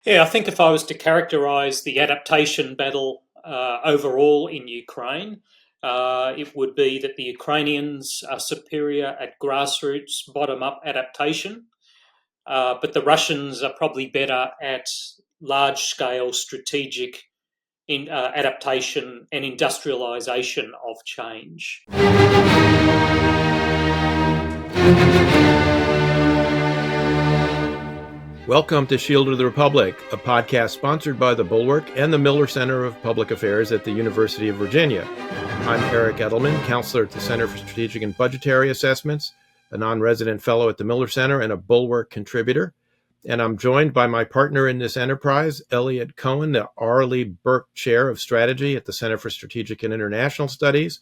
Yeah, I think if I was to characterize the adaptation battle overall in Ukraine, it would be that the Ukrainians are superior at grassroots, bottom up adaptation, but the Russians are probably better at large scale strategic adaptation and industrialization of change. Welcome to Shield of the Republic, a podcast sponsored by the Bulwark and the Miller Center of Public Affairs at the University of Virginia. I'm Eric Edelman, counselor at the Center for Strategic and Budgetary Assessments, a non-resident fellow at the Miller Center, and a Bulwark contributor. And I'm joined by my partner in this enterprise, Elliot Cohen, the Arleigh Burke Chair of Strategy at the Center for Strategic and International Studies,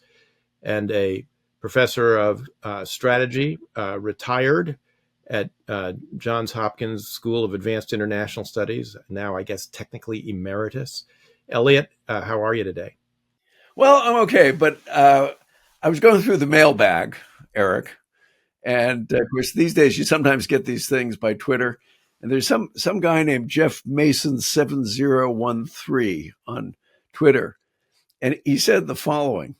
and a professor of strategy, retired at Johns Hopkins School of Advanced International Studies, now I guess technically emeritus. Elliot, how are you today? Well, I'm okay, but I was going through the mailbag, Eric, and of course these days you sometimes get these things by Twitter, and there's some guy named Jeff Mason 7013 on Twitter, and he said the following: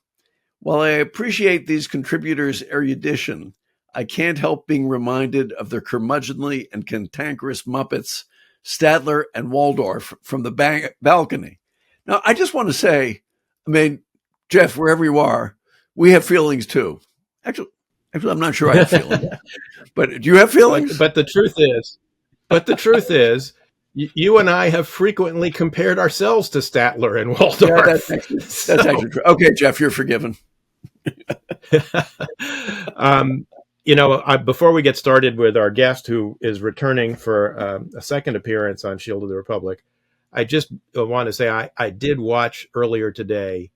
"While I appreciate these contributors' erudition, I can't help being reminded of the curmudgeonly and cantankerous Muppets, Statler and Waldorf, from the balcony." Now, I just want to say, I mean, Jeff, wherever you are, we have feelings too. Actually, I'm not sure I have feelings, but do you have feelings? But the truth is, you and I have frequently compared ourselves to Statler and Waldorf. Yeah, that's actually true. Okay, Jeff, you're forgiven. Before we get started with our guest, who is returning for a second appearance on Shield of the Republic, I just want to say I did watch earlier today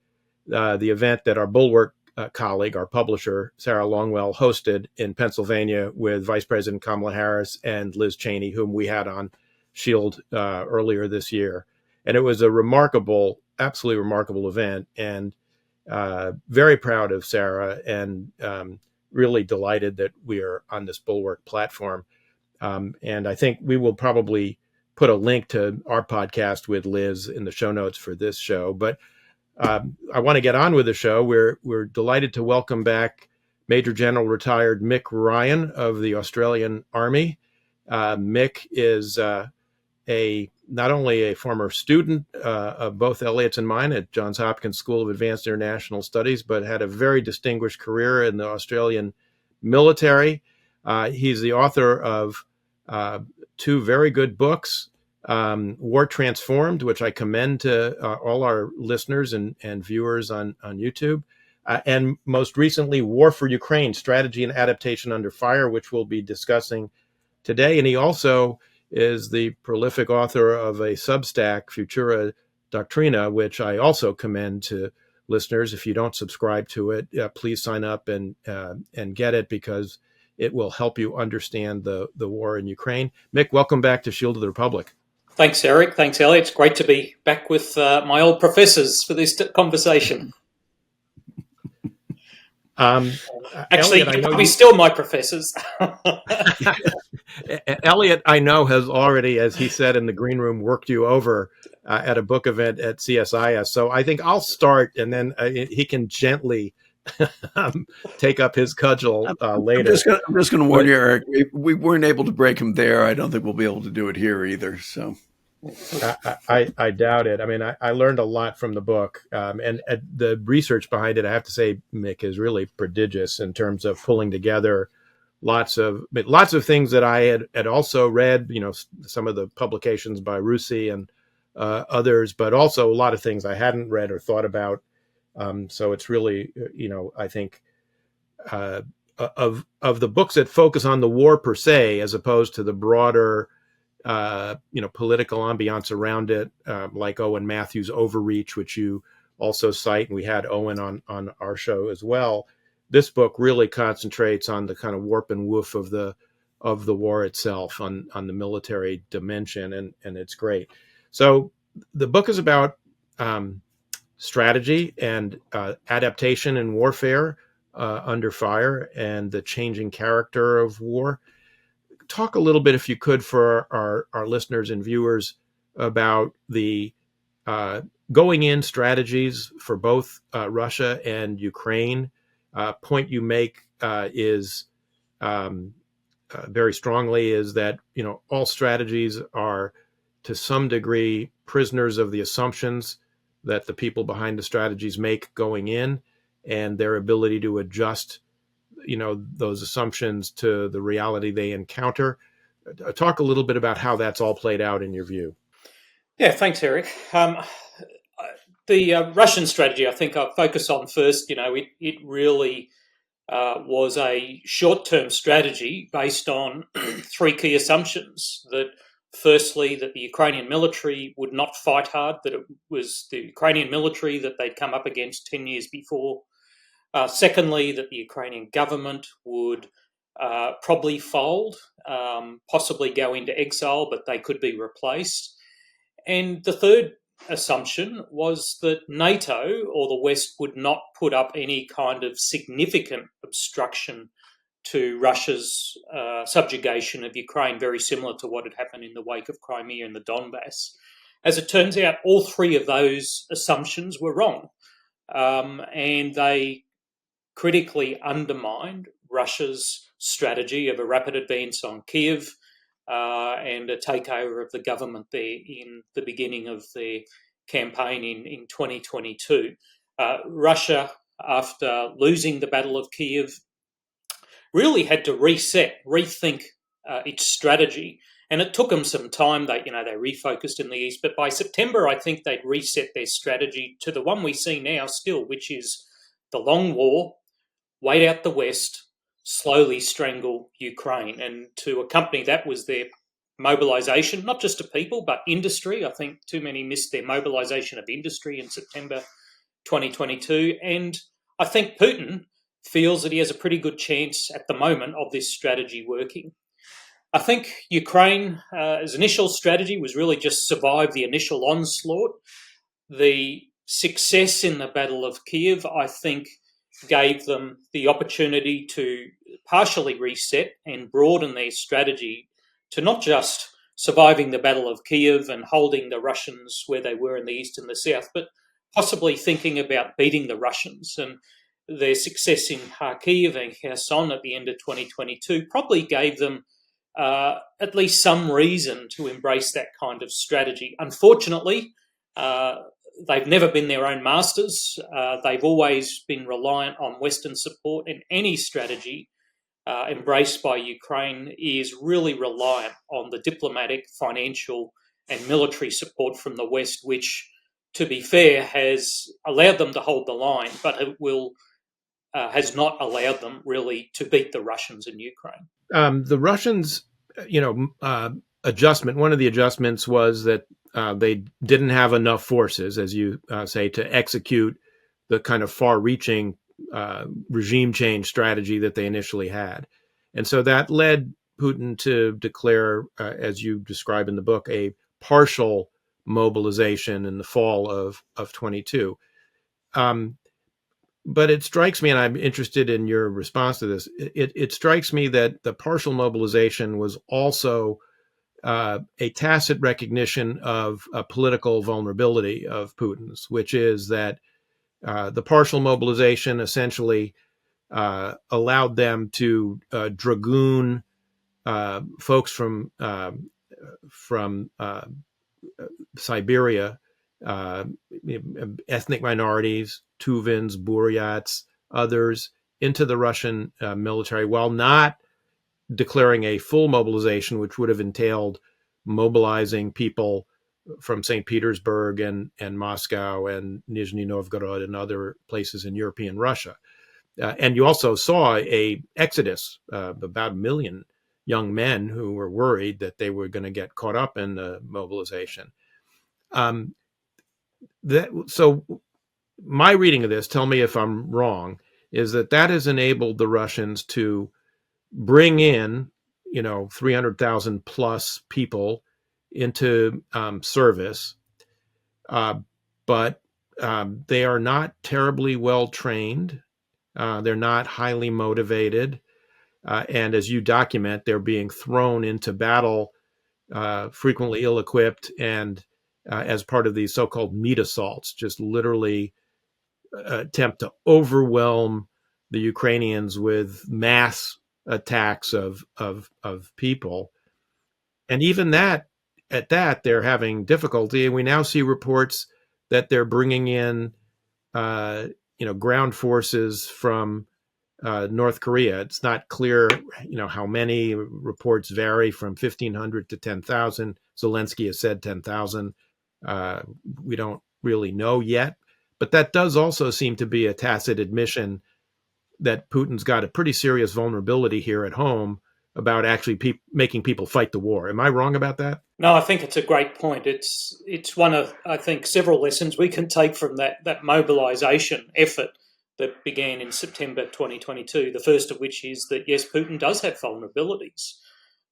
the event that our Bulwark colleague, our publisher, Sarah Longwell, hosted in Pennsylvania with Vice President Kamala Harris and Liz Cheney, whom we had on Shield earlier this year. And it was a absolutely remarkable event, and very proud of Sarah, and really delighted that we are on this Bulwark platform. And I think we will probably put a link to our podcast with Liz in the show notes for this show. But I want to get on with the show. We're delighted to welcome back Major General retired Mick Ryan of the Australian Army. Mick is not only a former student of both Elliot's and mine at Johns Hopkins School of Advanced International Studies, but had a very distinguished career in the Australian military. He's the author of two very good books, War Transformed, which I commend to all our listeners and viewers on YouTube, and most recently, War for Ukraine, Strategy and Adaptation Under Fire, which we'll be discussing today. And he also is the prolific author of a Substack, Futura Doctrina, which I also commend to listeners. If you don't subscribe to it, please sign up and get it, because it will help you understand the war in Ukraine. Mick, welcome back to Shield of the Republic. Thanks, Eric. Thanks, Elliot. It's great to be back with my old professors for this conversation. Actually, Elliot, you'll be still my professors. Elliot, I know, has already, as he said in the green room, worked you over at a book event at CSIS. So I think I'll start, and then he can gently take up his cudgel later. I'm just going to warn you, Eric. We weren't able to break him there. I don't think we'll be able to do it here either. So I doubt it. I mean, I learned a lot from the book, and the research behind it, I have to say, Mick, is really prodigious in terms of pulling together lots of things that I had also read, some of the publications by Rusi and others, but also a lot of things I hadn't read or thought about. So it's really, I think of the books that focus on the war per se, as opposed to the broader, political ambiance around it, like Owen Matthews' Overreach, which you also cite, and we had Owen on our show as well. This book really concentrates on the kind of warp and woof of the war itself, on the military dimension, and it's great. So the book is about strategy and adaptation in warfare under fire, and the changing character of war. Talk a little bit, if you could, for our listeners and viewers, about the going in strategies for both Russia and Ukraine. Point you make is very strongly is that all strategies are to some degree prisoners of the assumptions that the people behind the strategies make going in, and their ability to adjust those assumptions to the reality they encounter. Talk a little bit about how that's all played out in your view. Yeah, thanks, Eric. The Russian strategy, I think I'll focus on first. It really was a short-term strategy based on three key assumptions. That firstly, that the Ukrainian military would not fight hard, that it was the Ukrainian military that they'd come up against 10 years before. Secondly, that the Ukrainian government would probably fold, possibly go into exile, but they could be replaced. And the third assumption was that NATO or the West would not put up any kind of significant obstruction to Russia's subjugation of Ukraine, very similar to what had happened in the wake of Crimea and the Donbass. As it turns out, all three of those assumptions were wrong, and they critically undermined Russia's strategy of a rapid advance on Kiev and a takeover of the government there in the beginning of their campaign in 2022. Russia, after losing the Battle of Kiev, really had to rethink its strategy. And it took them some time. They refocused in the east, but by September, I think they'd reset their strategy to the one we see now still, which is the long war, wait out the West, slowly strangle Ukraine. And to accompany that was their mobilization, not just of people, but industry. I think too many missed their mobilization of industry in September 2022. And I think Putin feels that he has a pretty good chance at the moment of this strategy working. I think Ukraine's initial strategy was really just survive the initial onslaught. The success in the Battle of Kiev, I think, gave them the opportunity to partially reset and broaden their strategy to not just surviving the Battle of Kiev and holding the Russians where they were in the east and the south, but possibly thinking about beating the Russians. And their success in Kharkiv and Kherson at the end of 2022 probably gave them at least some reason to embrace that kind of strategy. Unfortunately, they've never been their own masters. They've always been reliant on Western support, and any strategy embraced by Ukraine is really reliant on the diplomatic, financial, and military support from the West, which, to be fair, has allowed them to hold the line, but it has not allowed them really to beat the Russians in Ukraine. The Russians, adjustment. One of the adjustments was that they didn't have enough forces, as you say, to execute the kind of far-reaching regime change strategy that they initially had. And so that led Putin to declare, as you describe in the book, a partial mobilization in the fall of 22. But it strikes me, and I'm interested in your response to this, it strikes me that the partial mobilization was also a tacit recognition of a political vulnerability of Putin's, which is that the partial mobilization essentially allowed them to dragoon folks from Siberia, ethnic minorities, Tuvins, Buryats, others, into the Russian military, while not declaring a full mobilization, which would have entailed mobilizing people from St. Petersburg and Moscow and Nizhny Novgorod and other places in European Russia. And you also saw a exodus of about 1 million young men who were worried that they were going to get caught up in the mobilization. So my reading of this, tell me if I'm wrong, is that has enabled the Russians to bring in, 300,000 plus people into service, but they are not terribly well trained. They're not highly motivated. And as you document, they're being thrown into battle frequently ill-equipped, and as part of these so-called meat assaults, just literally attempt to overwhelm the Ukrainians with mass attacks of people. And even that, at that, they're having difficulty. And we now see reports that they're bringing in, ground forces from North Korea. It's not clear, how many. Reports vary from 1,500 to 10,000. Zelensky has said 10,000. We don't really know yet. But that does also seem to be a tacit admission that Putin's got a pretty serious vulnerability here at home about actually making people fight the war. Am I wrong about that? No, I think it's a great point. It's one of, I think, several lessons we can take from that mobilisation effort that began in September 2022. The first of which is that, yes, Putin does have vulnerabilities,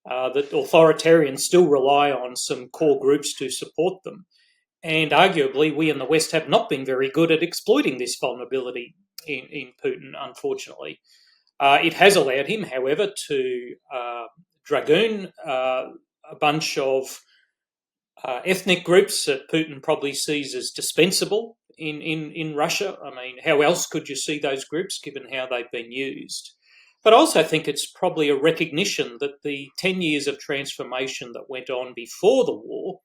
that authoritarians still rely on some core groups to support them. And arguably, we in the West have not been very good at exploiting this vulnerability in Putin, unfortunately. It has allowed him, however, to dragoon a bunch of ethnic groups that Putin probably sees as dispensable in Russia. I mean, how else could you see those groups given how they've been used? But I also think it's probably a recognition that the 10 years of transformation that went on before the war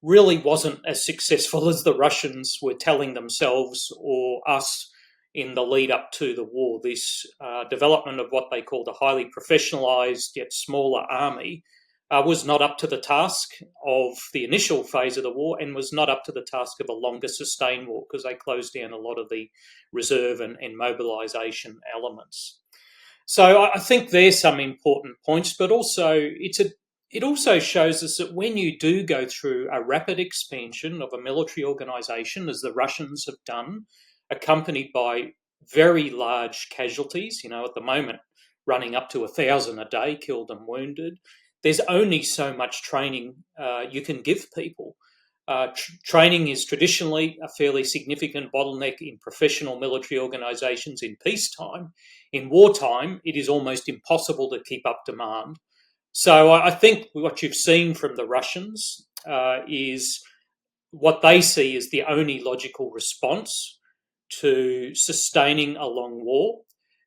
really wasn't as successful as the Russians were telling themselves or us in the lead up to the war. This development of what they called a highly professionalised yet smaller army was not up to the task of the initial phase of the war, and was not up to the task of a longer sustained war, because they closed down a lot of the reserve and mobilisation elements. So I think there's some important points, but also it also shows us that when you do go through a rapid expansion of a military organisation, as the Russians have done, accompanied by very large casualties, at the moment running up to 1,000 a day killed and wounded, there's only so much training you can give people. Training is traditionally a fairly significant bottleneck in professional military organisations in peacetime. In wartime, it is almost impossible to keep up demand. So I think what you've seen from the Russians is what they see as the only logical response to sustaining a long war.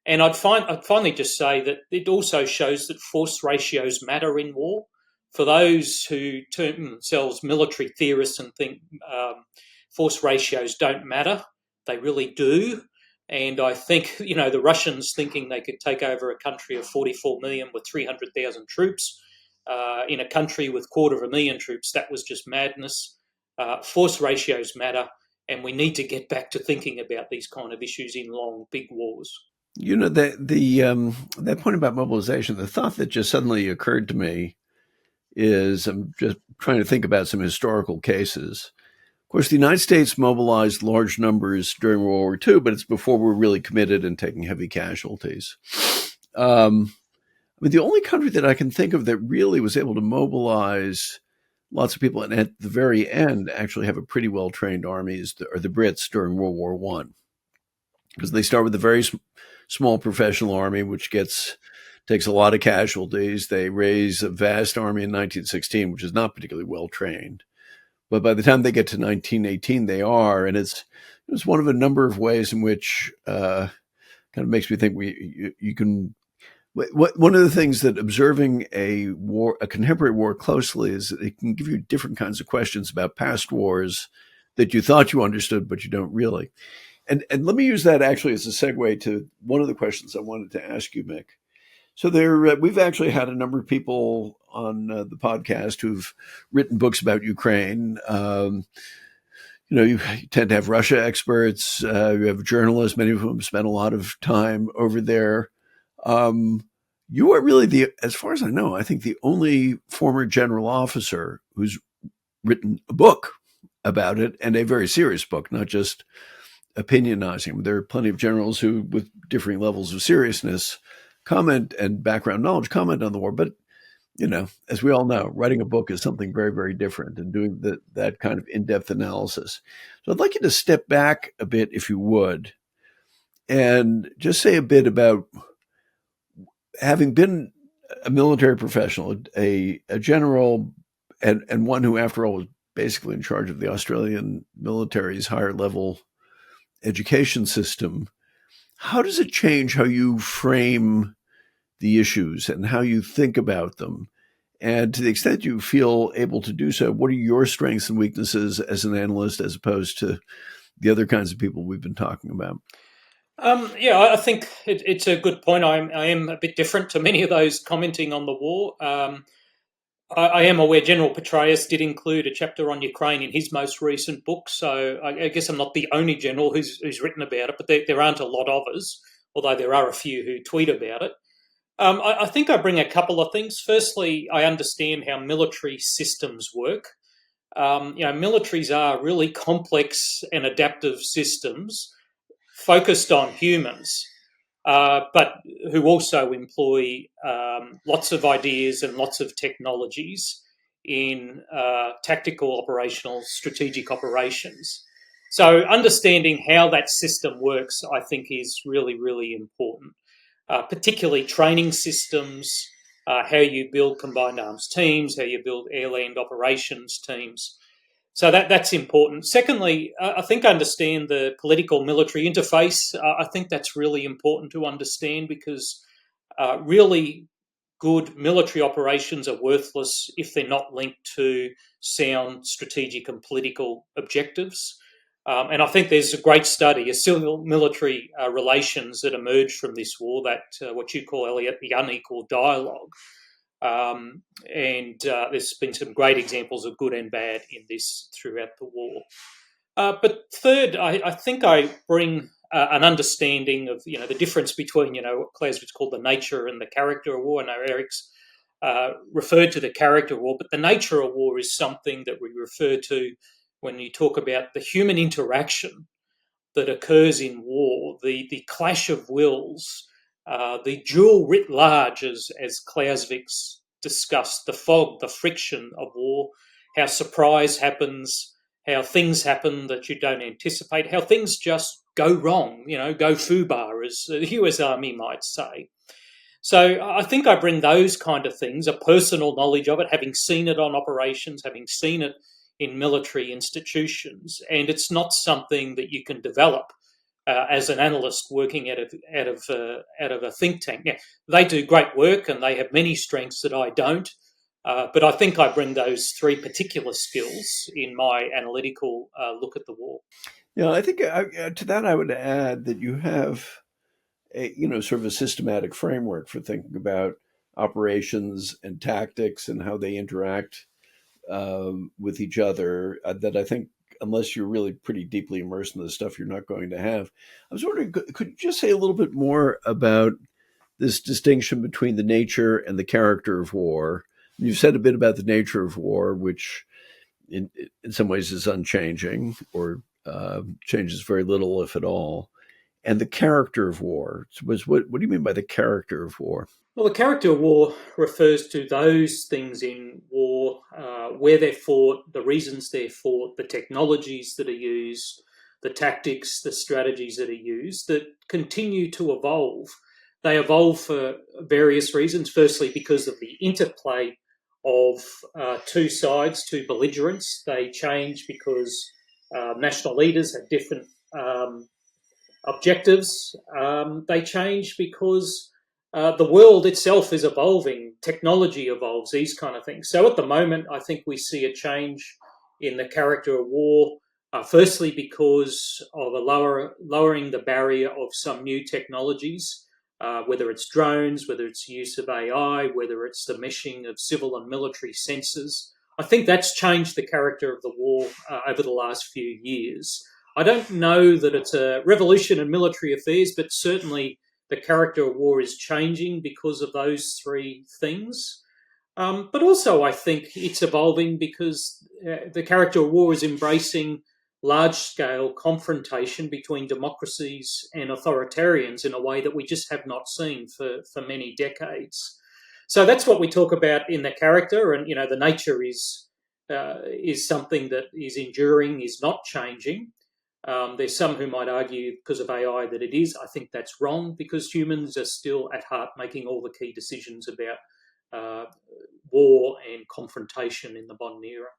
And I'd finally just say that it also shows that force ratios matter in war. For those who term themselves military theorists and think force ratios don't matter, they really do. And I think, the Russians thinking they could take over a country of 44 million with 300,000 troops in a country with 250,000 troops, that was just madness. Force ratios matter, and we need to get back to thinking about these kind of issues in long, big wars. That point about mobilization, the thought that just suddenly occurred to me is, I'm just trying to think about some historical cases. Of course, the United States mobilized large numbers during World War II, but it's before we were really committed and taking heavy casualties. The only country that I can think of that really was able to mobilize lots of people and at the very end actually have a pretty well-trained army are the Brits during World War I. Because they start with a very small professional army, which takes a lot of casualties. They raise a vast army in 1916, which is not particularly well trained. But by the time they get to 1918, they are, and it's one of a number of ways in which kind of makes me think you can. One of the things that observing a contemporary war closely is that it can give you different kinds of questions about past wars that you thought you understood, but you don't really. And let me use that actually as a segue to one of the questions I wanted to ask you, Mick. So we've actually had a number of people on the podcast who've written books about Ukraine. You tend to have Russia experts. You have journalists, many of whom spent a lot of time over there. You are really as far as I know, I think the only former general officer who's written a book about it, and a very serious book, not just opinionizing. There are plenty of generals who, with differing levels of seriousness, comment and background knowledge, comment on the war. But, as we all know, writing a book is something very, very different, and doing that kind of in-depth analysis. So I'd like you to step back a bit, if you would, and just say a bit about having been a military professional, a general and one who, after all, was basically in charge of the Australian military's higher level education system. How does it change how you frame the issues and how you think about them? And to the extent you feel able to do so, what are your strengths and weaknesses as an analyst as opposed to the other kinds of people we've been talking about? I think it's a good point. I am a bit different to many of those commenting on the war. I am aware General Petraeus did include a chapter on Ukraine in his most recent book, so I guess I'm not the only general who's written about it, but there aren't a lot of us, although there are a few who tweet about it. I think I bring a couple of things. Firstly, I understand how military systems work. Militaries are really complex and adaptive systems focused on humans, but who also employ lots of ideas and lots of technologies in tactical, operational, strategic operations. So understanding how that system works, I think, is really, really important, particularly training systems, how you build combined arms teams, how you build air-land operations teams. So that's important. Secondly, I think I understand the political military interface. I think that's really important to understand because really good military operations are worthless if they're not linked to sound strategic and political objectives. And I think there's a great study, a civil military relations that emerged from this war, that what you call, Elliot, the unequal dialogue. And there's been some great examples of good and bad in this throughout the war. But third, I think I bring an understanding of the difference between what Clausewitz called the nature and the character of war. I know Eric's referred to the character of war, but the nature of war is something that we refer to when you talk about the human interaction that occurs in war, the clash of wills, the duel writ large, as Clausewitz discussed, the fog, the friction of war, how surprise happens, how things happen that you don't anticipate, how things just go wrong, go foobar, as the US Army might say. So I think I bring those kind of things, a personal knowledge of it, having seen it on operations, having seen it in military institutions, and it's not something that you can develop as an analyst working out of a think tank. Now, they do great work and they have many strengths that I don't, but I think I bring those three particular skills in my analytical look at the war. Yeah, I think to that I would add that you have sort of a systematic framework for thinking about operations and tactics and how they interact with each other, that I think, unless you're really pretty deeply immersed in this stuff, you're not going to have. I was wondering, could you just say a little bit more about this distinction between the nature and the character of war? You've said a bit about the nature of war, which in some ways is unchanging or changes very little, if at all. And the character of war was what do you mean by the character of war? Well, the character of war refers to those things in war, where they're fought, the reasons they're fought, the technologies that are used, the tactics, the strategies that are used that continue to evolve. They evolve for various reasons. Firstly, because of the interplay of two sides, two belligerents. They change because national leaders have different objectives. They change because the world itself is evolving, technology evolves, these kind of things. So at the moment, I think we see a change in the character of war, firstly because of lowering the barrier of some new technologies, whether it's drones, whether it's use of AI, whether it's the meshing of civil and military sensors. I think that's changed the character of the war over the last few years. I don't know that it's a revolution in military affairs, but certainly the character of war is changing because of those three things. But also, I think it's evolving because the character of war is embracing large-scale confrontation between democracies and authoritarians in a way that we just have not seen for many decades. So that's what we talk about in the character, and the nature is something that is enduring, is not changing. There's some who might argue because of AI that it is. I think that's wrong because humans are still at heart making all the key decisions about war and confrontation in the modern era.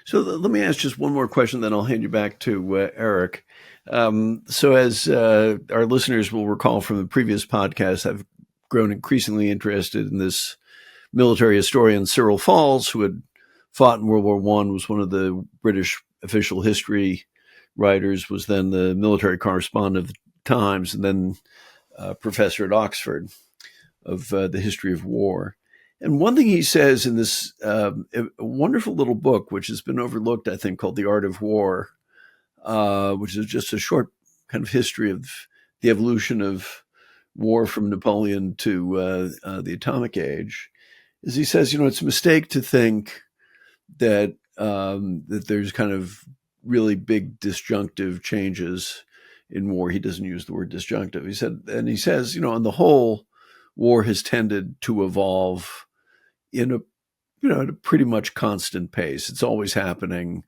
So let me ask just one more question, then I'll hand you back to Eric. So as our listeners will recall from the previous podcast, I've grown increasingly interested in this military historian Cyril Falls, who had fought in World War I, was one of the British official history writers, was then the military correspondent of the Times, and then professor at Oxford of the history of war. And one thing he says in this wonderful little book, which has been overlooked, I think, called The Art of War, which is just a short kind of history of the evolution of war from Napoleon to the atomic age, is he says, it's a mistake to think that that there's kind of really big disjunctive changes in war. He doesn't use the word disjunctive. He says, on the whole, war has tended to evolve in at a pretty much constant pace. It's always happening,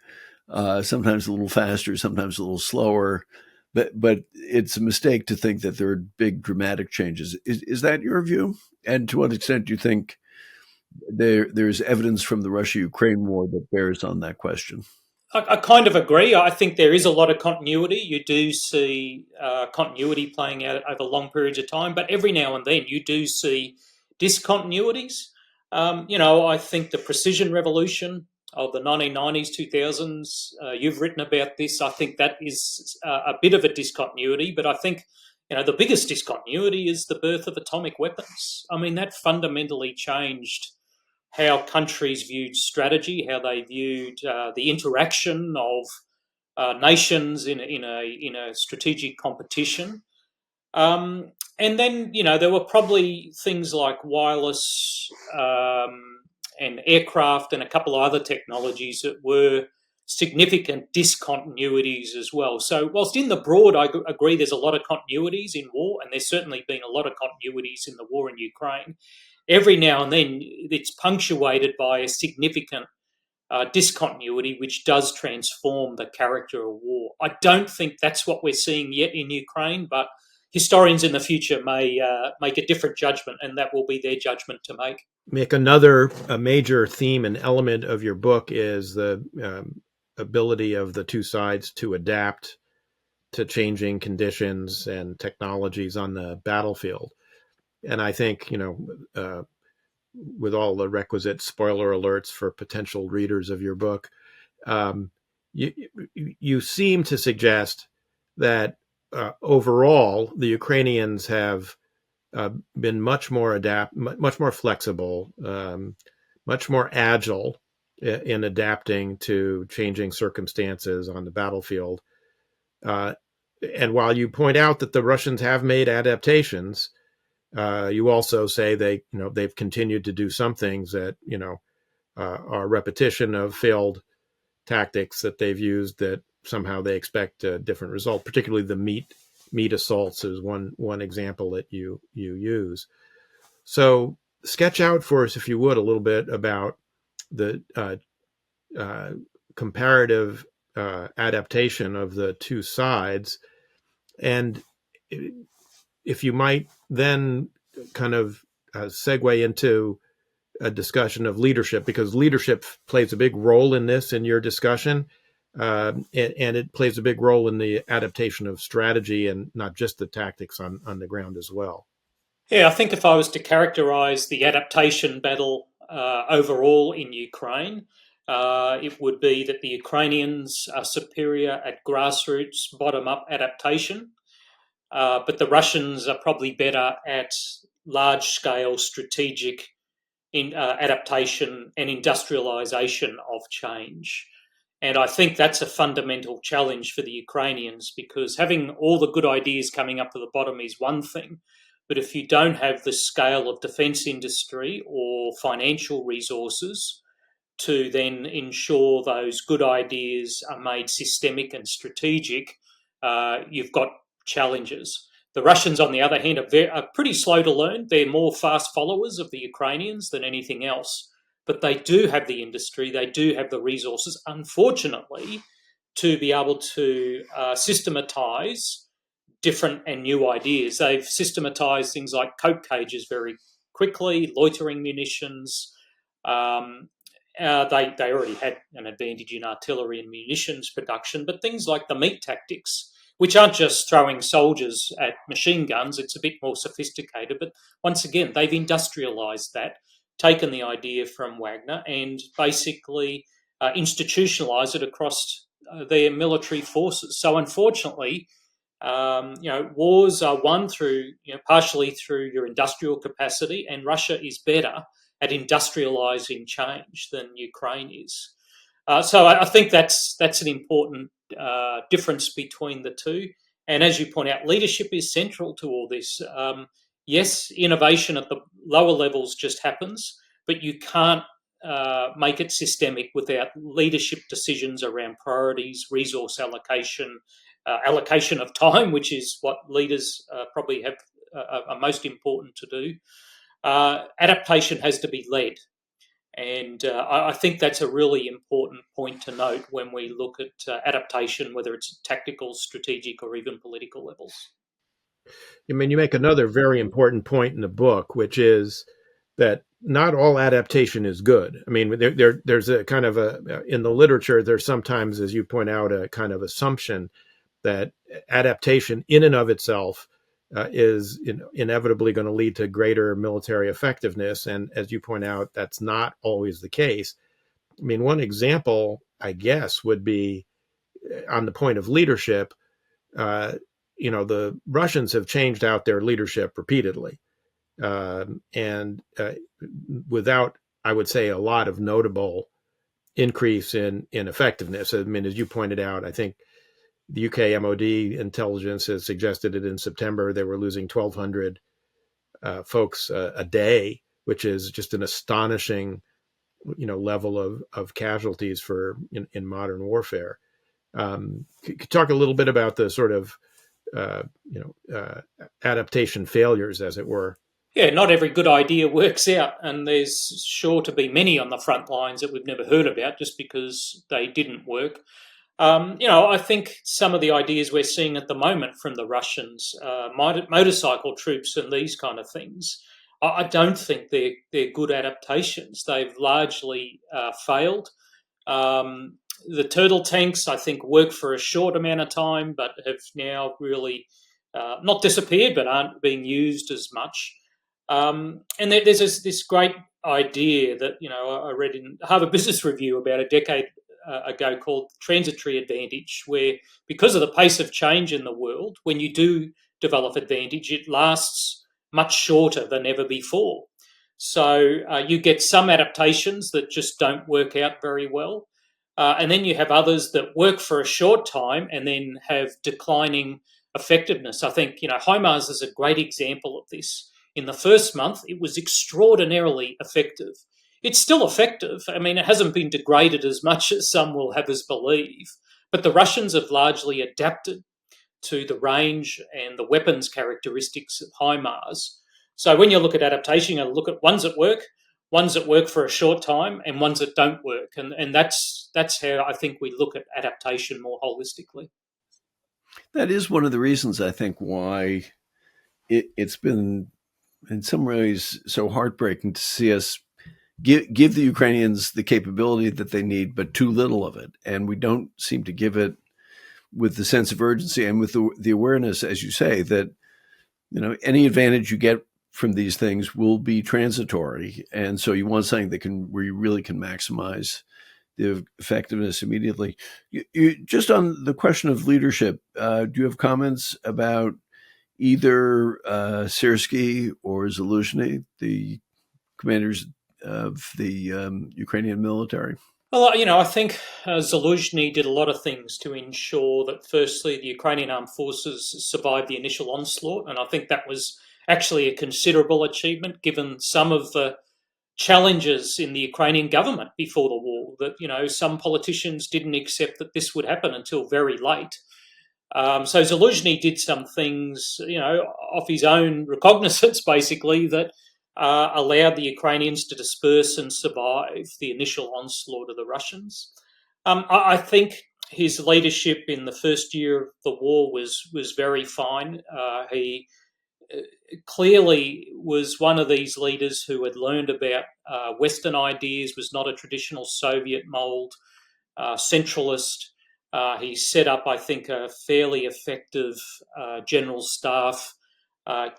sometimes a little faster, sometimes a little slower, but it's a mistake to think that there are big dramatic changes. Is that your view? And to what extent do you think there's evidence from the Russia-Ukraine war that bears on that question? I kind of agree. I think there is a lot of continuity. You do see continuity playing out over long periods of time, but every now and then you do see discontinuities. I think the precision revolution of the 1990s, 2000s, you've written about this. I think that is a bit of a discontinuity, but I think, the biggest discontinuity is the birth of atomic weapons. I mean, that fundamentally changed how countries viewed strategy, how they viewed the interaction of nations in a strategic competition. And then, there were probably things like wireless and aircraft and a couple of other technologies that were significant discontinuities as well. So whilst in the broad, I agree there's a lot of continuities in war, and there's certainly been a lot of continuities in the war in Ukraine, every now and then it's punctuated by a significant discontinuity, which does transform the character of war. I don't think that's what we're seeing yet in Ukraine, but historians in the future may make a different judgment, and that will be their judgment to make. Mick, a major theme and element of your book is the ability of the two sides to adapt to changing conditions and technologies on the battlefield. And I think, with all the requisite spoiler alerts for potential readers of your book, you seem to suggest that overall the Ukrainians have been much more flexible, much more agile in adapting to changing circumstances on the battlefield. And while you point out that the Russians have made adaptations, you also say they've continued to do some things that are repetition of failed tactics that they've used that somehow they expect a different result. Particularly the meat assaults is one example that you use. So sketch out for us, if you would, a little bit about the comparative adaptation of the two sides, and if you might then kind of segue into a discussion of leadership, because leadership plays a big role in this, in your discussion, and it plays a big role in the adaptation of strategy and not just the tactics on the ground as well. Yeah, I think if I was to characterize the adaptation battle overall in Ukraine, it would be that the Ukrainians are superior at grassroots, bottom-up adaptation, but the Russians are probably better at large-scale strategic adaptation and industrialization of change. And I think that's a fundamental challenge for the Ukrainians, because having all the good ideas coming up to the bottom is one thing, but if you don't have the scale of defence industry or financial resources to then ensure those good ideas are made systemic and strategic, you've got challenges. The Russians, on the other hand, are pretty slow to learn. They're more fast followers of the Ukrainians than anything else. But they do have the industry, they do have the resources, unfortunately, to be able to systematise different and new ideas. They've systematised things like coke cages very quickly, loitering munitions. They already had an advantage in artillery and munitions production, but things like the meat tactics, which aren't just throwing soldiers at machine guns, it's a bit more sophisticated. But once again, they've industrialised that, taken the idea from Wagner, and basically institutionalised it across their military forces. So unfortunately, wars are won through, partially through your industrial capacity, and Russia is better at industrializing change than Ukraine is. So I think that's an important difference between the two. And as you point out, leadership is central to all this. Yes, innovation at the lower levels just happens, but you can't make it systemic without leadership decisions around priorities, resource allocation, allocation of time, which is what leaders probably have are most important to do. Adaptation has to be led. And I think that's a really important point to note when we look at adaptation, whether it's tactical, strategic, or even political levels. I mean, you make another very important point in the book, which is that not all adaptation is good. I mean, there's a kind of in the literature, there's sometimes, as you point out, a kind of assumption that adaptation in and of itself is inevitably going to lead to greater military effectiveness. And as you point out, that's not always the case. I mean, one example, I guess, would be on the point of leadership. The Russians have changed out their leadership repeatedly. And without, I would say, a lot of notable increase in effectiveness. I mean, as you pointed out, I think the UK MOD intelligence has suggested that in September they were losing 1,200 folks a day, which is just an astonishing, level of casualties in modern warfare. Could you talk a little bit about the sort of adaptation failures, as it were? Yeah, not every good idea works out, and there's sure to be many on the front lines that we've never heard about just because they didn't work. I think some of the ideas we're seeing at the moment from the Russians, motorcycle troops and these kind of things, I don't think they're good adaptations. They've largely failed. The turtle tanks, I think, work for a short amount of time, but have now really not disappeared, but aren't being used as much. And there's this great idea that I read in Harvard Business Review about a decade ago called transitory advantage, where because of the pace of change in the world, when you do develop advantage, it lasts much shorter than ever before. So you get some adaptations that just don't work out very well. And then you have others that work for a short time and then have declining effectiveness. I think, HIMARS is a great example of this. In the first month, it was extraordinarily effective. It's still effective. I mean, it hasn't been degraded as much as some will have us believe, but the Russians have largely adapted to the range and the weapons characteristics of HIMARS. So when you look at adaptation, you look at ones that work for a short time, and ones that don't work. And that's how I think we look at adaptation more holistically. That is one of the reasons, I think, why it's been in some ways so heartbreaking to see us give the Ukrainians the capability that they need, but too little of it. And we don't seem to give it with the sense of urgency and with the awareness, as you say, that any advantage you get from these things will be transitory. And so you want something where you really can maximize the effectiveness immediately. You just on the question of leadership, do you have comments about either Syrskyi or Zaluzhny, the commanders of the Ukrainian military? Well, I think Zaluzhny did a lot of things to ensure that, firstly, the Ukrainian armed forces survived the initial onslaught. And I think that was actually a considerable achievement, given some of the challenges in the Ukrainian government before the war, that, some politicians didn't accept that this would happen until very late. So Zaluzhny did some things, off his own recognizance, basically, that allowed the Ukrainians to disperse and survive the initial onslaught of the Russians. I think his leadership in the first year of the war was very fine. He clearly was one of these leaders who had learned about Western ideas, was not a traditional Soviet mold, centralist. He set up, I think, a fairly effective general staff,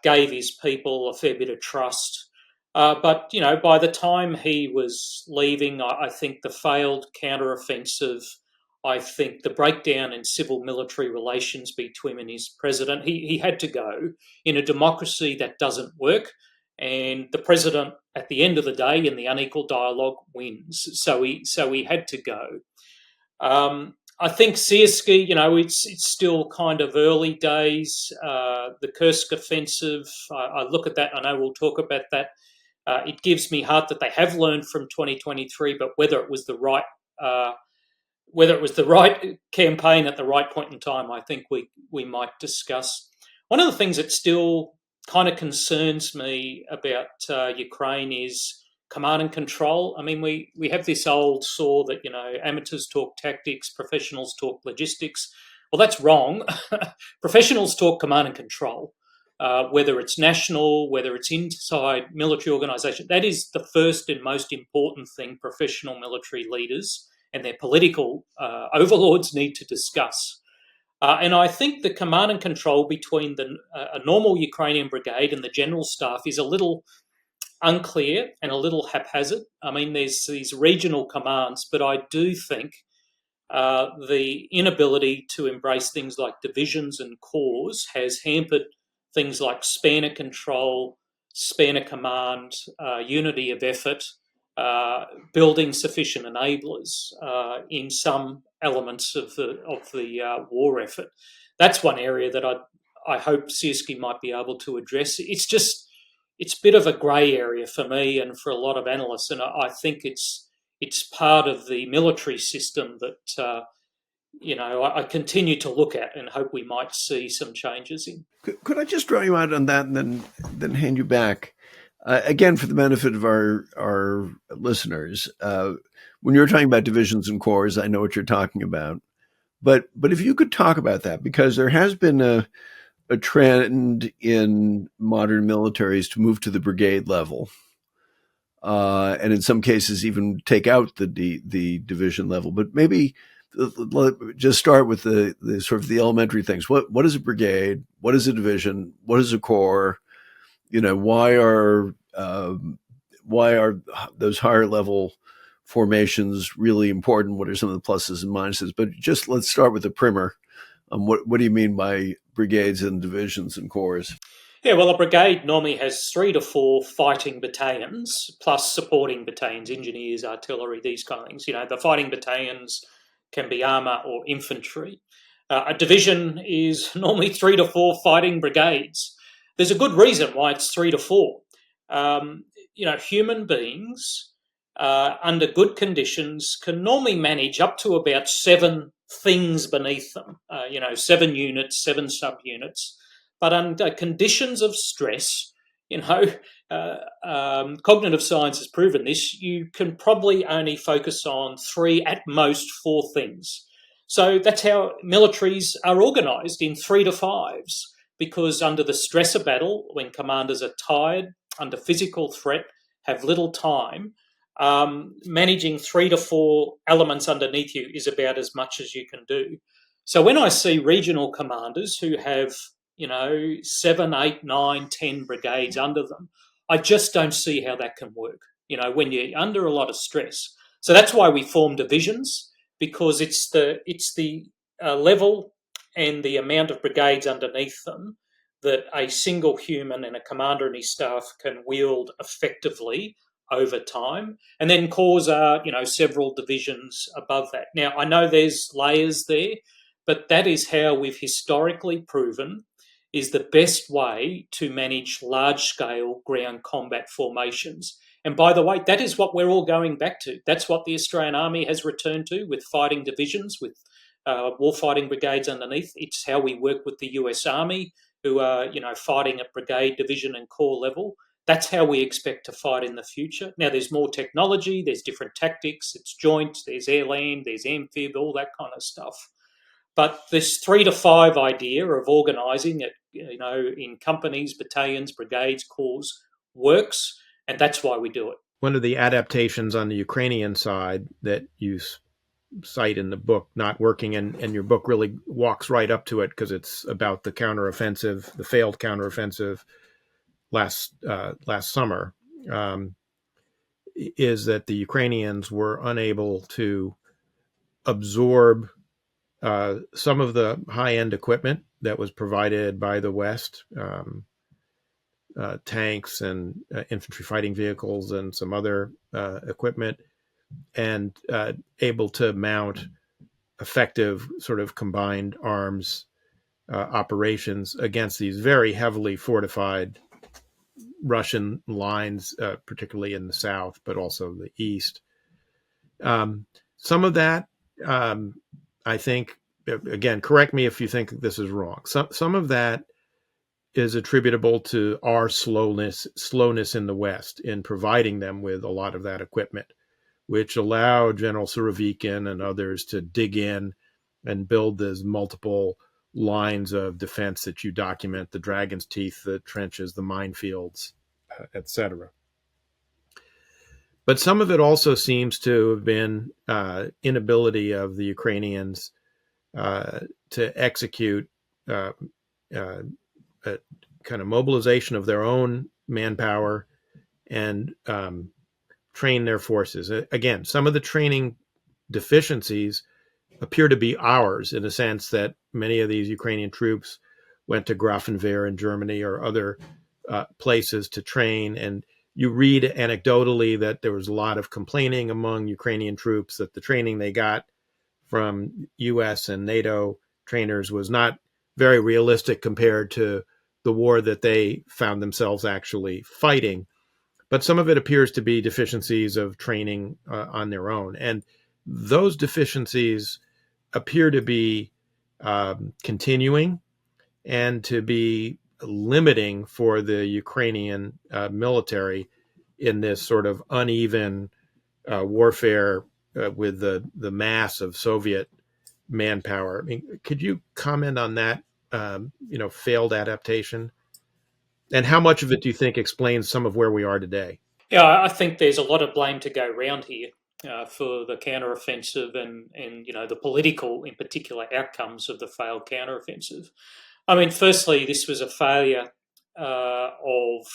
gave his people a fair bit of trust. But, by the time he was leaving, I think the failed counteroffensive, I think the breakdown in civil military relations between him and his president, he had to go. In a democracy, that doesn't work. And the president, at the end of the day, in the unequal dialogue, wins. So he had to go. I think Sierski, it's still kind of early days. The Kursk offensive, I look at that. I know we'll talk about that. It gives me heart that they have learned from 2023, but whether it was the right campaign at the right point in time, I think we might discuss. One of the things that still kind of concerns me about Ukraine is command and control. I mean, we have this old saw that, amateurs talk tactics, professionals talk logistics. Well, that's wrong. Professionals talk command and control, whether it's national, whether it's inside military organisation. That is the first and most important thing professional military leaders and their political overlords need to discuss. And I think the command and control between a normal Ukrainian brigade and the general staff is a little unclear and a little haphazard. I mean, there's these regional commands, but I do think the inability to embrace things like divisions and corps has hampered things like span of control, span of command, unity of effort, building sufficient enablers in some elements of the war effort. That's one area that I hope Sierski might be able to address. It's a bit of a grey area for me and for a lot of analysts, and I think it's part of the military system that I continue to look at and hope we might see some changes in. Could I just draw you out on that and then hand you back? Again, for the benefit of our listeners, when you're talking about divisions and corps, I know what you're talking about. But if you could talk about that, because there has been a trend in modern militaries to move to the brigade level, and in some cases even take out the division level. But maybe just start with the sort of the elementary things. What is a brigade? What is a division? What is a corps? Why are those higher level formations really important? What are some of the pluses and minuses? But just let's start with the primer. What do you mean by brigades and divisions and corps? Yeah, well, a brigade normally has 3 to 4 fighting battalions plus supporting battalions, engineers, artillery, these kind of things. The fighting battalions can be armour or infantry. A division is normally 3 to 4 fighting brigades. There's a good reason why it's 3 to 4. Human beings under good conditions can normally manage up to about 7 things beneath them. 7 units, 7 subunits. But under conditions of stress, cognitive science has proven this, you can probably only focus on 3, at most 4 things. So that's how militaries are organised, in 3 to 5s. Because under the stress of battle, when commanders are tired, under physical threat, have little time, managing 3 to 4 elements underneath you is about as much as you can do. So when I see regional commanders who have, 7, 8, 9, 10 brigades under them, I just don't see how that can work, when you're under a lot of stress. So that's why we form divisions, because it's the level and the amount of brigades underneath them that a single human and a commander and his staff can wield effectively over time. And then corps are, several divisions above that. Now, I know there's layers there, but that is how we've historically proven is the best way to manage large-scale ground combat formations. And by the way, that is what we're all going back to. That's what the Australian Army has returned to, with fighting divisions, with warfighting brigades underneath. It's how we work with the US Army, who are, fighting at brigade, division and corps level. That's how we expect to fight in the future. Now, there's more technology, there's different tactics, it's joint, there's air-land, there's amphib, all that kind of stuff. But this 3 to 5 idea of organising it in companies, battalions, brigades, corps, works, and that's why we do it. One of the adaptations on the Ukrainian side that you cite in the book not working, and your book really walks right up to it because it's about the counteroffensive, the failed counteroffensive last summer, is that the Ukrainians were unable to absorb some of the high-end equipment that was provided by the West, tanks and infantry fighting vehicles and some other equipment, and able to mount effective sort of combined arms operations against these very heavily fortified Russian lines, particularly in the south, but also the east. Some of that, I think, again, correct me if you think this is wrong. Some of that is attributable to our slowness in the West in providing them with a lot of that equipment, which allowed General Surovikin and others to dig in and build those multiple lines of defense that you document: the Dragon's Teeth, the trenches, the minefields, etc. But some of it also seems to have been inability of the Ukrainians to execute a kind of mobilization of their own manpower and train their forces. Again, some of the training deficiencies appear to be ours, in the sense that many of these Ukrainian troops went to Grafenwehr in Germany or other places to train. And you read anecdotally that there was a lot of complaining among Ukrainian troops that the training they got from US and NATO trainers was not very realistic compared to the war that they found themselves actually fighting. But some of it appears to be deficiencies of training on their own. And those deficiencies appear to be continuing and to be limiting for the Ukrainian military in this sort of uneven warfare with the mass of Soviet manpower. I mean, could you comment on that, failed adaptation? And how much of it do you think explains some of where we are today? Yeah, I think there's a lot of blame to go around here for the counteroffensive and the political, in particular, outcomes of the failed counteroffensive. I mean, firstly, this was a failure of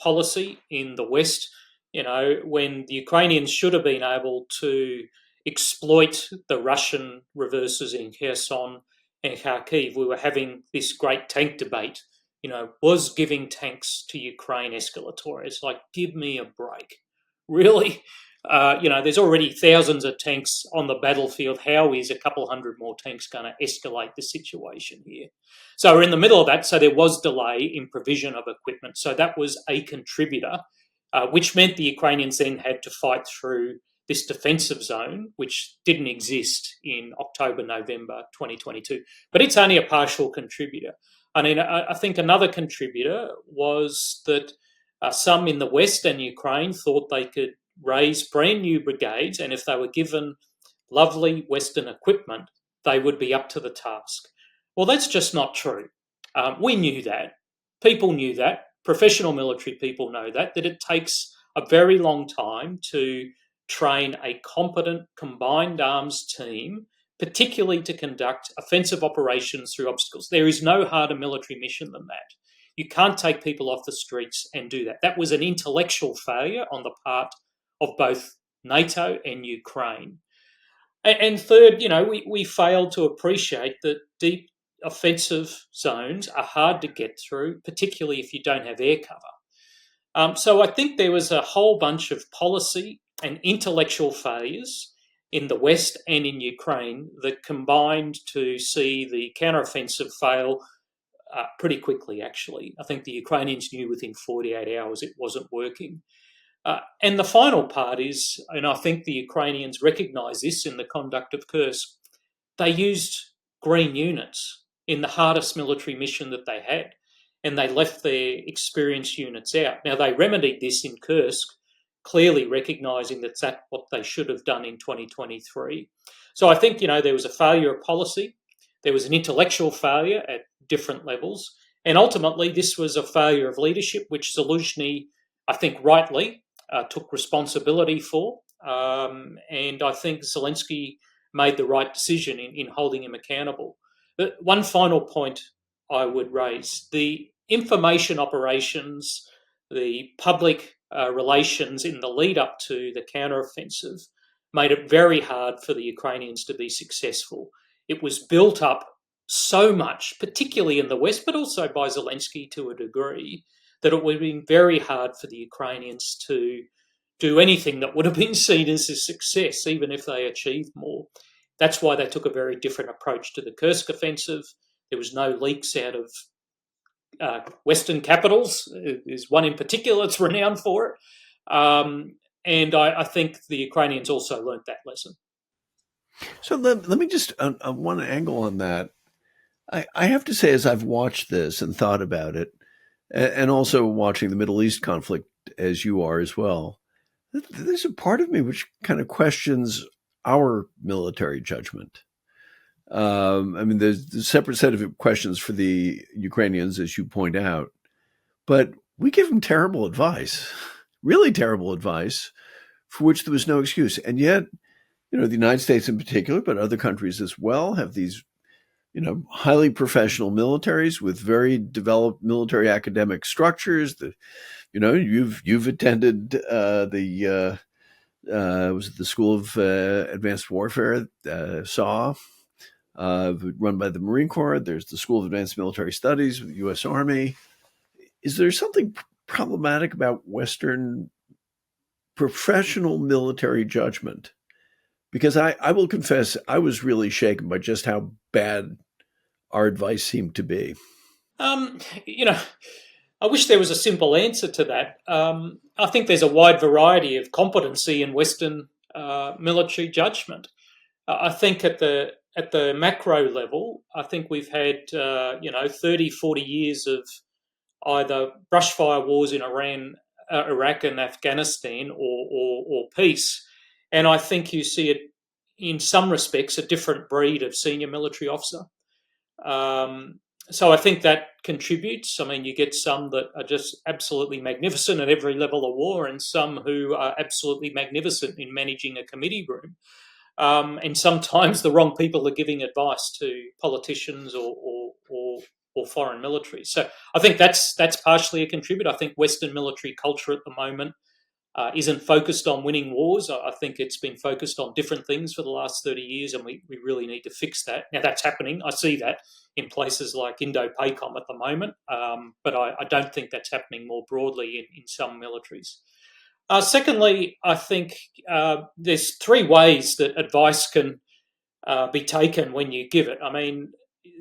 policy in the West. When the Ukrainians should have been able to exploit the Russian reverses in Kherson and Kharkiv, we were having this great tank debate. Was giving tanks to Ukraine escalatory? It's like, give me a break. Really? There's already thousands of tanks on the battlefield. How is a couple hundred more tanks going to escalate the situation here? So we're in the middle of that. So there was delay in provision of equipment. So that was a contributor, which meant the Ukrainians then had to fight through this defensive zone, which didn't exist in October, November 2022. But it's only a partial contributor. I mean, I think another contributor was that some in the West and Ukraine thought they could raise brand new brigades, and if they were given lovely Western equipment, they would be up to the task. Well, that's just not true. We knew that. People knew that. Professional military people know that it takes a very long time to train a competent combined arms team, particularly to conduct offensive operations through obstacles. There is no harder military mission than that. You can't take people off the streets and do that. That was an intellectual failure on the part of both NATO and Ukraine. And third, we failed to appreciate that deep offensive zones are hard to get through, particularly if you don't have air cover. So I think there was a whole bunch of policy and intellectual failures in the West and in Ukraine that combined to see the counteroffensive fail pretty quickly, actually. I think the Ukrainians knew within 48 hours it wasn't working. And the final part is, and I think the Ukrainians recognise this in the conduct of Kursk, they used green units in the hardest military mission that they had, and they left their experienced units out. Now, they remedied this in Kursk, clearly recognising that that's what they should have done in 2023. So I think, there was a failure of policy, there was an intellectual failure at different levels, And ultimately, this was a failure of leadership, which Zelensky, I think rightly, took responsibility for. And I think Zelensky made the right decision in holding him accountable. But one final point I would raise: the information operations, the public relations in the lead up to the counteroffensive made it very hard for the Ukrainians to be successful. It was built up so much, particularly in the West, but also by Zelensky to a degree, that it would have been very hard for the Ukrainians to do anything that would have been seen as a success, even if they achieved more. That's why they took a very different approach to the Kursk offensive. There was no leaks out of Western capitals. There's one in particular that's renowned for it. And I think the Ukrainians also learned that lesson. So let me just, one angle on that. I have to say, as I've watched this and thought about it, and also watching the Middle East conflict as you are as well, there's a part of me which kind of questions our military judgment. I mean, there's a separate set of questions for the Ukrainians, as you point out, but we give them terrible advice, really terrible advice, for which there was no excuse. And yet, the United States in particular, but other countries as well, have these, highly professional militaries with very developed military academic structures. You've attended was it the School of Advanced Warfare, SAW, run by the Marine Corps. There's the School of Advanced Military Studies with the U.S. Army. Is there something problematic about Western professional military judgment? Because I will confess, I was really shaken by just how bad our advice seemed to be. I wish there was a simple answer to that. I think there's a wide variety of competency in Western military judgment. I think at the macro level, I think we've had 30, 40 years of either brushfire wars in Iraq and Afghanistan, or peace. And I think you see it, in some respects, a different breed of senior military officer. So I think that contributes. I mean, you get some that are just absolutely magnificent at every level of war, and some who are absolutely magnificent in managing a committee room. And sometimes the wrong people are giving advice to politicians or foreign military. So I think that's partially a contributor. I think Western military culture at the moment isn't focused on winning wars. I think it's been focused on different things for the last 30 years, and we really need to fix that. Now, that's happening. I see that in places like Indo-PACOM at the moment, but I don't think that's happening more broadly in some militaries. Secondly, I think there's three ways that advice can be taken when you give it. I mean,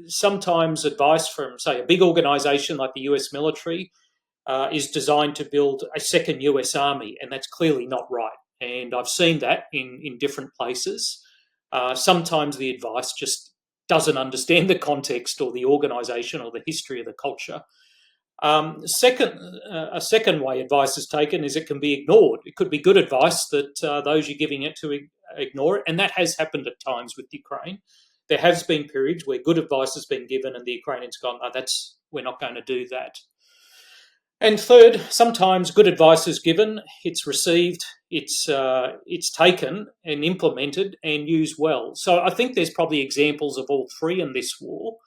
sometimes advice from, say, a big organisation like the US military is designed to build a second US Army, and that's clearly not right. And I've seen that in different places. Sometimes the advice just doesn't understand the context or the organisation or the history of the culture. A second way advice is taken is it can be ignored. It could be good advice that those you're giving it to ignore it, and that has happened at times with Ukraine. There has been periods where good advice has been given and the Ukrainians gone, "Oh, we're not going to do that." And third, sometimes good advice is given, it's received, it's taken and implemented and used well. So I think there's probably examples of all three in this war.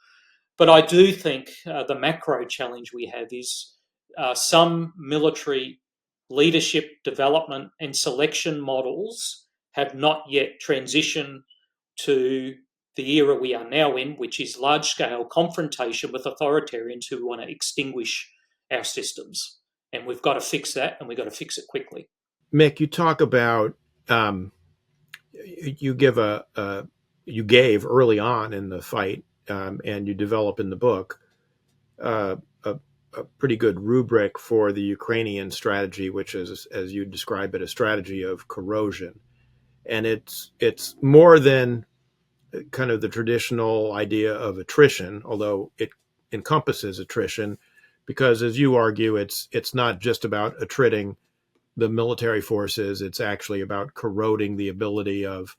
But I do think the macro challenge we have is some military leadership development and selection models have not yet transitioned to the era we are now in, which is large-scale confrontation with authoritarians who want to extinguish our systems. And we've got to fix that, and we've got to fix it quickly. Mick, you talk about you gave early on in the fight, and you develop in the book a pretty good rubric for the Ukrainian strategy, which is, as you describe it, a strategy of corrosion. And it's more than kind of the traditional idea of attrition, although it encompasses attrition, because as you argue, it's not just about attriting the military forces. It's actually about corroding the ability of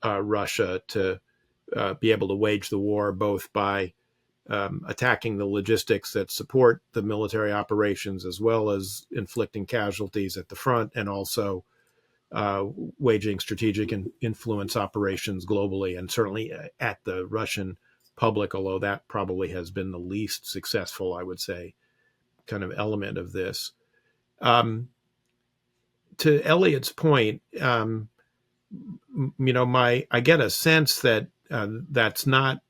Russia to be able to wage the war, both by attacking the logistics that support the military operations, as well as inflicting casualties at the front, and also waging strategic influence operations globally, and certainly at the Russian public, although that probably has been the least successful, I would say, kind of element of this. To Elliot's point, I get a sense that that's not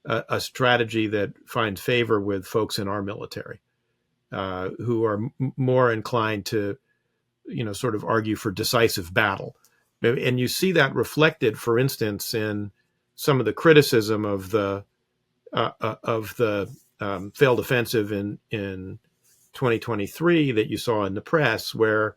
a strategy that finds favor with folks in our military, who are more inclined to, sort of argue for decisive battle. And you see that reflected, for instance, in some of the criticism of the failed offensive in 2023 that you saw in the press, where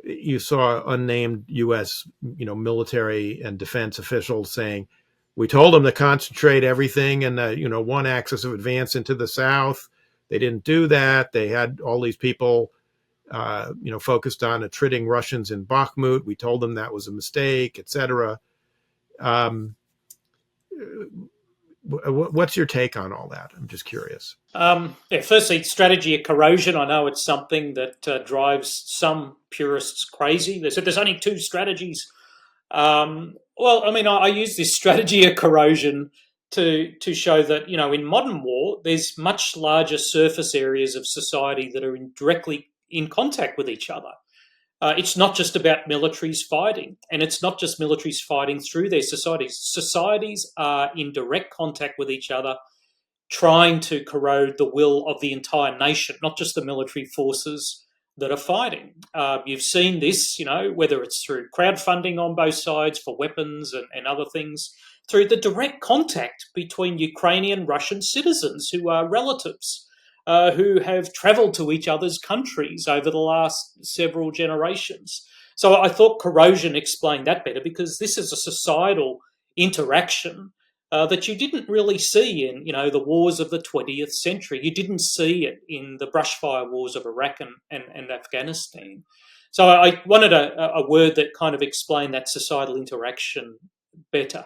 you saw unnamed U.S. military and defense officials saying, "We told them to concentrate everything in the one axis of advance into the south. They didn't do that. They had all these people focused on attriting Russians in Bakhmut. We told them that was a mistake, etc." What's your take on all that? I'm just curious. Firstly, strategy of corrosion. I know it's something that drives some purists crazy. They said there's only two strategies. I use this strategy of corrosion to show that, in modern war, there's much larger surface areas of society that are directly in contact with each other. It's not just about militaries fighting, and it's not just militaries fighting through their societies. Societies are in direct contact with each other, trying to corrode the will of the entire nation, not just the military forces that are fighting. You've seen this, whether it's through crowdfunding on both sides for weapons and other things, through the direct contact between Ukrainian Russian citizens who are relatives, who have travelled to each other's countries over the last several generations. So I thought corrosion explained that better, because this is a societal interaction that you didn't really see in, the wars of the 20th century. You didn't see it in the brushfire wars of Iraq and Afghanistan. So I wanted a word that kind of explained that societal interaction better.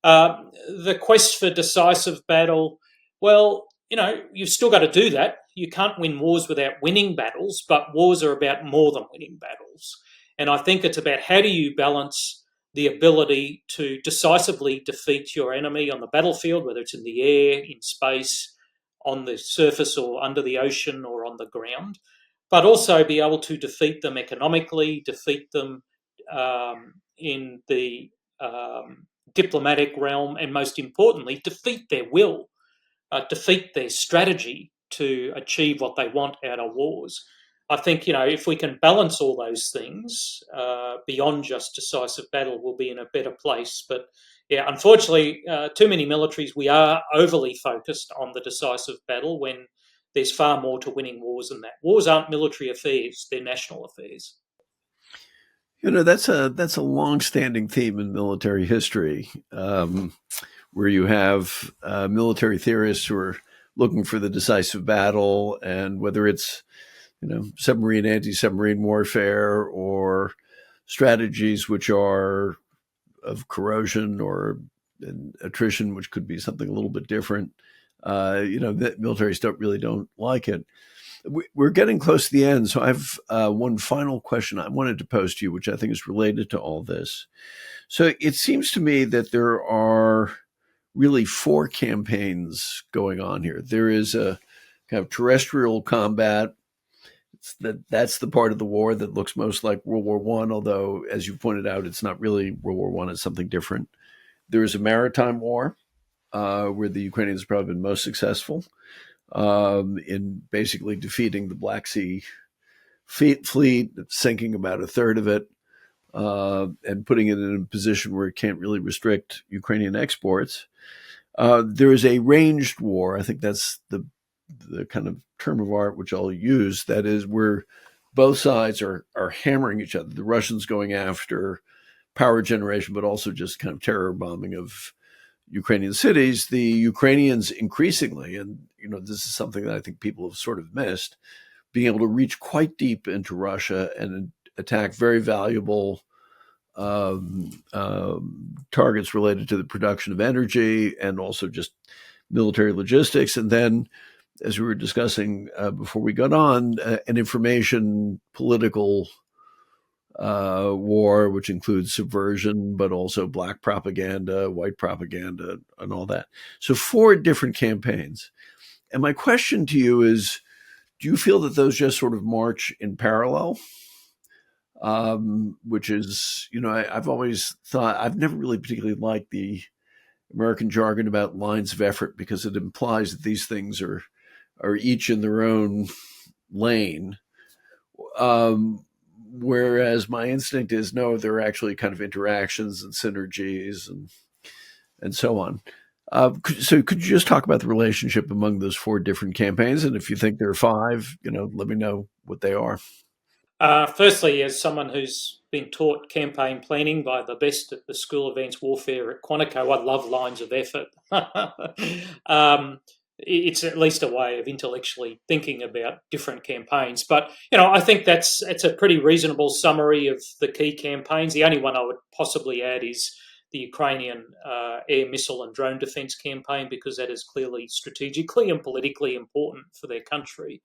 The quest for decisive battle, well, you've still got to do that. You can't win wars without winning battles, but wars are about more than winning battles. And I think it's about how do you balance the ability to decisively defeat your enemy on the battlefield, whether it's in the air, in space, on the surface or under the ocean or on the ground, but also be able to defeat them economically, defeat them in the diplomatic realm, and most importantly, defeat their will, defeat their strategy to achieve what they want out of wars. I think, if we can balance all those things beyond just decisive battle, we'll be in a better place. But yeah, unfortunately, too many militaries, we are overly focused on the decisive battle when there's far more to winning wars than that. Wars aren't military affairs, they're national affairs. That's a long-standing theme in military history, where you have military theorists who are looking for the decisive battle, and whether it's submarine, anti-submarine warfare, or strategies which are of corrosion or attrition, which could be something a little bit different. That militaries don't like it. We're getting close to the end, so I have one final question I wanted to pose to you, which I think is related to all this. So it seems to me that there are really four campaigns going on here. There is a kind of terrestrial combat. That's the part of the war that looks most like World War I, although, as you pointed out, it's not really World War I, it's something different. There is a maritime war, where the Ukrainians have probably been most successful in basically defeating the Black Sea fleet, sinking about a third of it, and putting it in a position where it can't really restrict Ukrainian exports. There is a ranged war. I think that's the kind of term of art which I'll use. That is where both sides are hammering each other. The Russians going after power generation, but also just kind of terror bombing of Ukrainian cities. The Ukrainians increasingly, and this is something that I think people have sort of missed, being able to reach quite deep into Russia and attack very valuable targets related to the production of energy, and also just military logistics, and then, as we were discussing before we got on, an information political war, which includes subversion, but also black propaganda, white propaganda, and all that. So 4 different campaigns. And my question to you is, do you feel that those just sort of march in parallel? Which is, I've always thought, I've never really particularly liked the American jargon about lines of effort, because it implies that these things are each in their own lane. Whereas my instinct is, no, they're actually kind of interactions and synergies and so on. So could you just talk about the relationship among those 4 different campaigns? And if you think there are 5, let me know what they are. Firstly, as someone who's been taught campaign planning by the best at the School of Advanced Warfare at Quantico, I love lines of effort. It's at least a way of intellectually thinking about different campaigns. But, I think it's a pretty reasonable summary of the key campaigns. The only one I would possibly add is the Ukrainian air, missile and drone defence campaign, because that is clearly strategically and politically important for their country.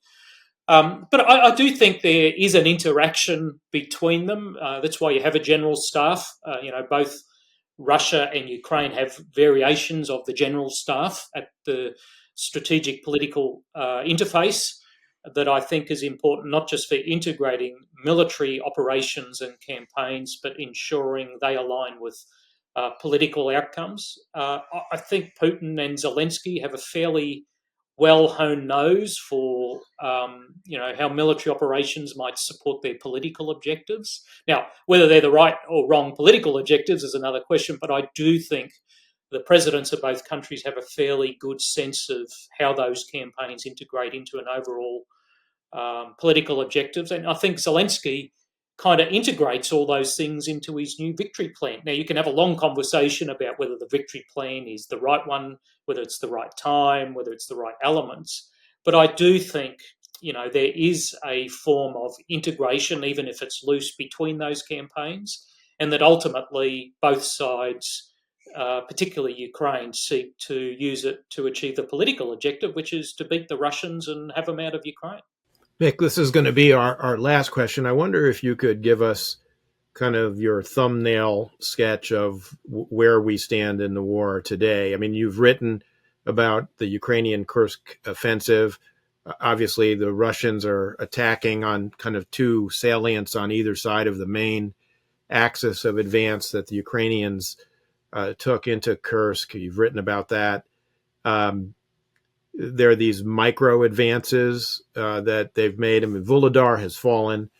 But I do think there is an interaction between them. That's why you have a general staff. Both Russia and Ukraine have variations of the general staff at the strategic political interface that I think is important, not just for integrating military operations and campaigns, but ensuring they align with political outcomes. I think Putin and Zelensky have a fairly well-honed nose for how military operations might support their political objectives. Now, whether they're the right or wrong political objectives is another question, but I do think the presidents of both countries have a fairly good sense of how those campaigns integrate into an overall political objectives. And I think Zelensky kind of integrates all those things into his new victory plan. Now, you can have a long conversation about whether the victory plan is the right one, whether it's the right time, whether it's the right elements. But I do think, there is a form of integration, even if it's loose, between those campaigns, and that ultimately both sides, particularly Ukraine, seek to use it to achieve the political objective, which is to beat the Russians and have them out of Ukraine. Mick, this is going to be our last question. I wonder if you could give us kind of your thumbnail sketch of where we stand in the war today. I mean, you've written about the Ukrainian Kursk offensive. Obviously, the Russians are attacking on kind of 2 salients on either side of the main axis of advance that the Ukrainians took into Kursk. You've written about that. There are these micro advances that they've made. I mean, Vuhledar has fallen,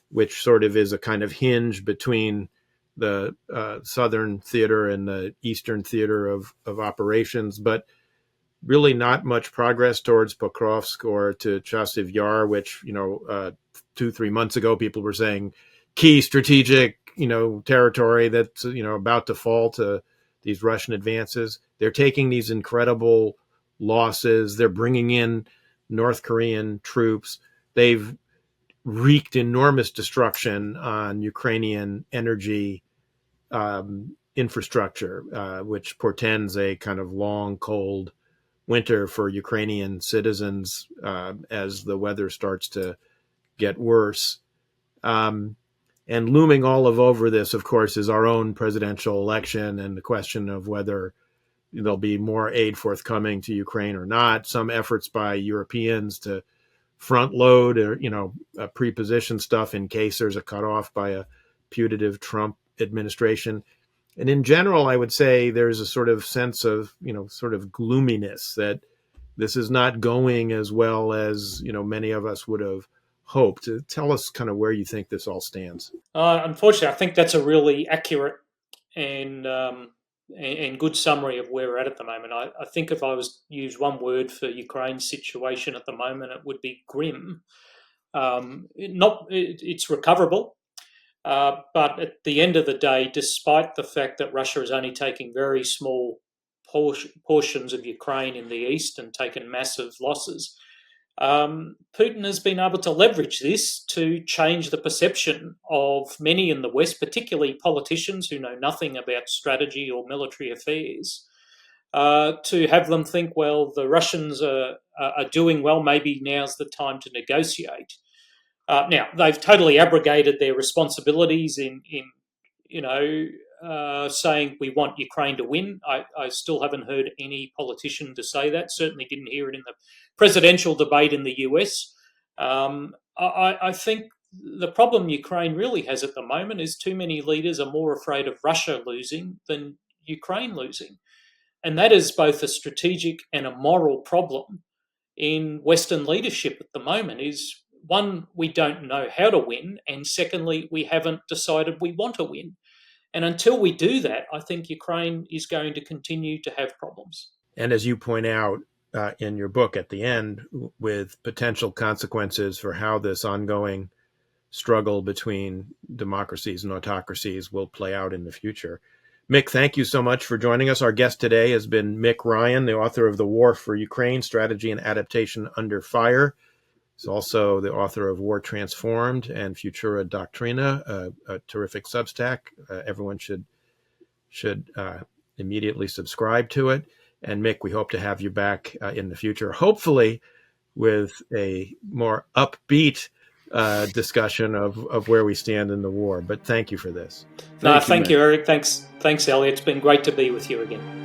which sort of is a kind of hinge between the southern theater and the eastern theater of operations, but really not much progress towards Pokrovsk or to Chasiv Yar, which, 2-3 months ago, people were saying key strategic, territory that's, about to fall to these Russian advances. They're taking these incredible losses. They're bringing in North Korean troops. They've wreaked enormous destruction on Ukrainian energy infrastructure, which portends a kind of long, cold winter for Ukrainian citizens as the weather starts to get worse. And looming all over this, of course, is our own presidential election and the question of whether there'll be more aid forthcoming to Ukraine or not. Some efforts by Europeans to front load or, pre-position stuff in case there's a cutoff by a putative Trump administration. And in general, I would say there's a sort of sense of, sort of gloominess that this is not going as well as, many of us would have hoped. Tell us kind of where you think this all stands. Unfortunately, I think that's a really accurate and good summary of where we're at the moment. I think if I was to use one word for Ukraine's situation at the moment, it would be grim. It's recoverable, but at the end of the day, despite the fact that Russia is only taking very small portions of Ukraine in the east and taken massive losses, Putin has been able to leverage this to change the perception of many in the West, particularly politicians who know nothing about strategy or military affairs, to have them think, well, the Russians are doing well, maybe now's the time to negotiate. Now, they've totally abrogated their responsibilities in saying we want Ukraine to win. I still haven't heard any politician to say that. Certainly didn't hear it in the presidential debate in the US. I think the problem Ukraine really has at the moment is too many leaders are more afraid of Russia losing than Ukraine losing. And that is both a strategic and a moral problem in Western leadership at the moment. Is one, we don't know how to win, and secondly, we haven't decided we want to win. And until we do that, I think Ukraine is going to continue to have problems. And as you point out in your book at the end, with potential consequences for how this ongoing struggle between democracies and autocracies will play out in the future. Mick, thank you so much for joining us. Our guest today has been Mick Ryan, the author of The War for Ukraine, Strategy and Adaptation Under Fire. He's also the author of War Transformed and Futura Doctrina, a terrific Substack. Everyone should immediately subscribe to it. And Mick, we hope to have you back in the future, hopefully with a more upbeat discussion of where we stand in the war. But thank you for this. Thank you, Eric. Thanks, Elliot. It's been great to be with you again.